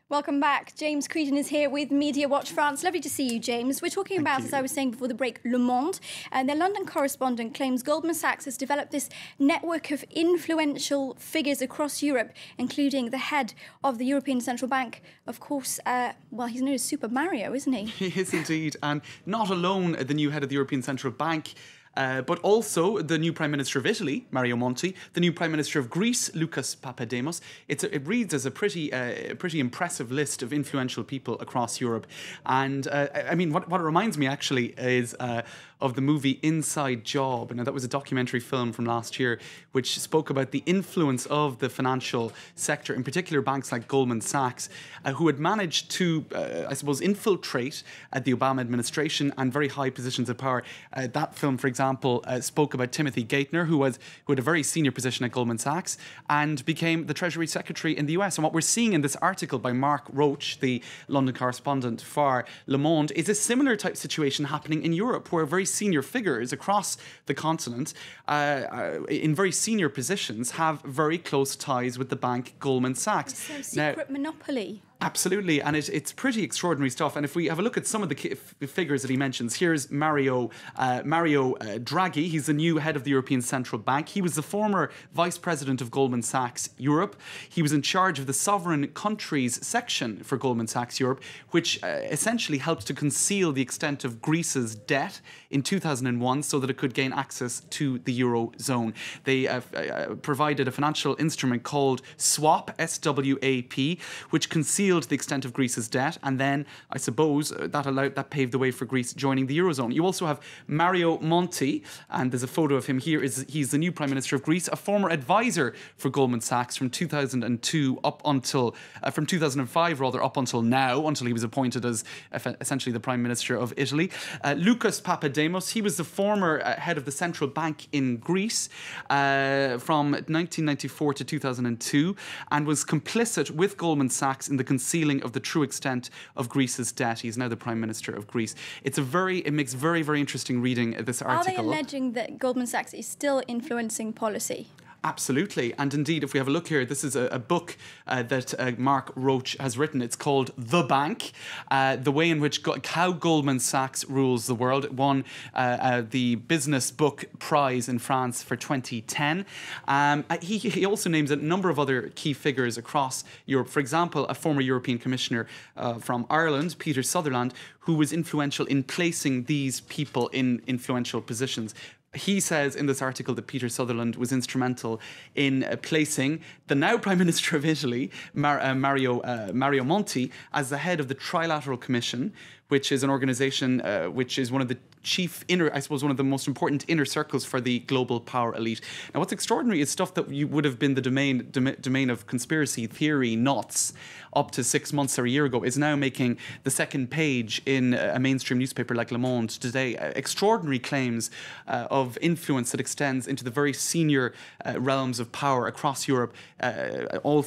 Welcome back. James Creedon is here with Media Watch France. Lovely to see you, James. We're talking about, as I was saying before the break, Le Monde. Their London correspondent claims Goldman Sachs has developed this network of influential figures across Europe, including the head of the European Central Bank. Of course, well, he's known as Super Mario, isn't he? He is indeed. And not alone the new head of the European Central Bank, but also the new Prime Minister of Italy, Mario Monti, the new Prime Minister of Greece, Lucas Papademos. It reads as a pretty impressive list of influential people across Europe. And I mean, what it reminds me actually is of the movie Inside Job. Now, that was a documentary film from last year which spoke about the influence of the financial sector, in particular banks like Goldman Sachs, who had managed to, I suppose, infiltrate the Obama administration and very high positions of power. That film, for example, spoke about Timothy Geithner, who had a very senior position at Goldman Sachs and became the Treasury Secretary in the US. And what we're seeing in this article by Mark Roach, the London correspondent for Le Monde, is a similar type situation happening in Europe, where very senior figures across the continent in very senior positions have very close ties with the bank Goldman Sachs. It's a secret monopoly. Absolutely, and it's pretty extraordinary stuff. And if we have a look at some of the figures that he mentions, here's Mario Draghi. He's the new head of the European Central Bank. He was the former vice president of Goldman Sachs Europe. He was in charge of the sovereign countries section for Goldman Sachs Europe, which essentially helped to conceal the extent of Greece's debt in 2001 so that it could gain access to the Eurozone. They provided a financial instrument called SWAP, S-W-A-P, which concealed the extent of Greece's debt, and then I suppose that paved the way for Greece joining the Eurozone. You also have Mario Monti, and there's a photo of him here. He's the new Prime Minister of Greece, a former advisor for Goldman Sachs from 2002 up until from 2005 rather up until now, until he was appointed as essentially the Prime Minister of Italy. Lucas Papademos, he was the former head of the central bank in Greece from 1994 to 2002, and was complicit with Goldman Sachs in the concealing of the true extent of Greece's debt. He's now the Prime Minister of Greece. It makes very, very interesting reading, this article. Are they alleging that Goldman Sachs is still influencing policy? Absolutely. And indeed, if we have a look here, this is a book that Mark Roach has written. It's called The Bank, the way in which how Goldman Sachs rules the world. It won the Business Book Prize in France for 2010. He also names a number of other key figures across Europe. For example, a former European Commissioner from Ireland, Peter Sutherland, who was influential in placing these people in influential positions. He says in this article that Peter Sutherland was instrumental in placing the now Prime Minister of Italy, Mario Monti, as the head of the Trilateral Commission, which is an organisation which is one of the one of the most important inner circles for the global power elite. Now, what's extraordinary is stuff that would have been the domain of conspiracy theory nuts up to 6 months or a year ago is now making the second page in a mainstream newspaper like Le Monde today. Extraordinary claims of influence that extends into the very senior realms of power across Europe, all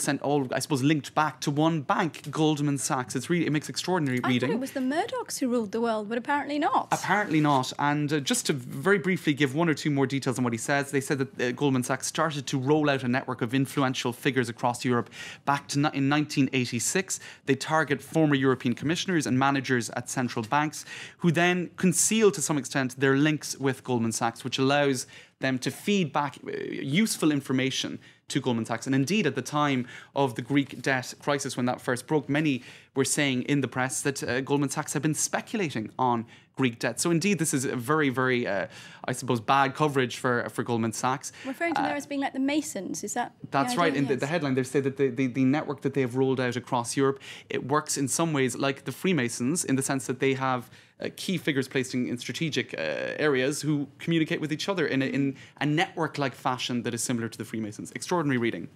I suppose linked back to one bank, Goldman Sachs. It makes extraordinary reading. I thought it was the Murdochs who ruled the world, but apparently not. Apparently not. And just to very briefly give one or two more details on what he says, they said that Goldman Sachs started to roll out a network of influential figures across Europe back in 1986. They target former European commissioners and managers at central banks, who then conceal to some extent their links with Goldman Sachs, which allows them to feed back useful information to Goldman Sachs. And indeed, at the time of the Greek debt crisis, when that first broke, many were saying in the press that Goldman Sachs had been speculating on Greek debt. So indeed, this is a very, very, I suppose, bad coverage for Goldman Sachs. Referring to them as being like the Masons, is that? That's right. In the headline, they say that the network that they have rolled out across Europe, it works in some ways like the Freemasons, in the sense that they have key figures placed in strategic areas who communicate with each other in a network-like fashion that is similar to the Freemasons. Extraordinary reading.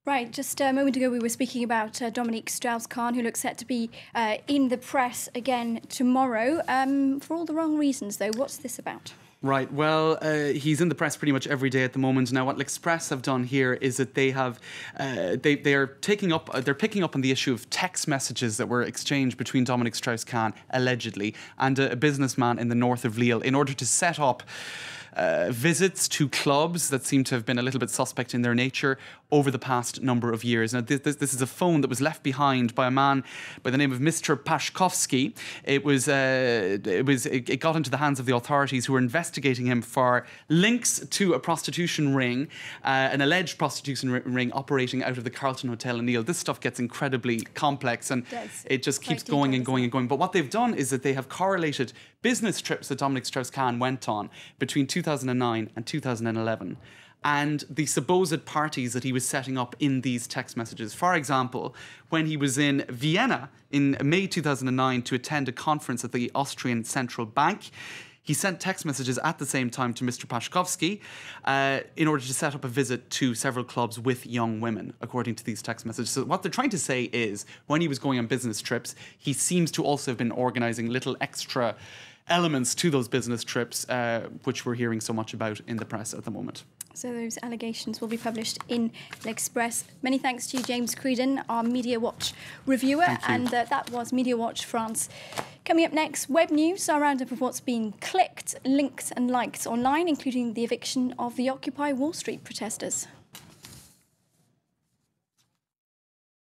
Right, just a moment ago we were speaking about Dominique Strauss-Kahn, who looks set to be in the press again tomorrow. For all the wrong reasons, though. What's this about? Right, well, he's in the press pretty much every day at the moment. Now, what L'Express have done here is that they have, they're picking up on the issue of text messages that were exchanged between Dominique Strauss-Kahn, allegedly, and a businessman in the north of Lille in order to set up visits to clubs that seem to have been a little bit suspect in their nature over the past number of years. Now, this is a phone that was left behind by a man by the name of Mr. Pashkovsky. It got into the hands of the authorities, who were investigating him for links to a prostitution ring, an alleged prostitution ring operating out of the Carlton Hotel in Neil. This stuff gets incredibly complex, and it just keeps going and going and going. But what they've done is that they have correlated business trips that Dominic Strauss-Kahn went on between 2009 and 2011 and the supposed parties that he was setting up in these text messages. For example, when he was in Vienna in May 2009 to attend a conference at the Austrian Central Bank, he sent text messages at the same time to Mr. Pashkovsky in order to set up a visit to several clubs with young women, according to these text messages. So what they're trying to say is, when he was going on business trips, he seems to also have been organising little extra elements to those business trips, which we're hearing so much about in the press at the moment. So those allegations will be published in L'Express. Many thanks to you, James Creedon, our Media Watch reviewer. And that was Media Watch France. Coming up next, web news, our roundup of what's been clicked, linked and liked online, including the eviction of the Occupy Wall Street protesters.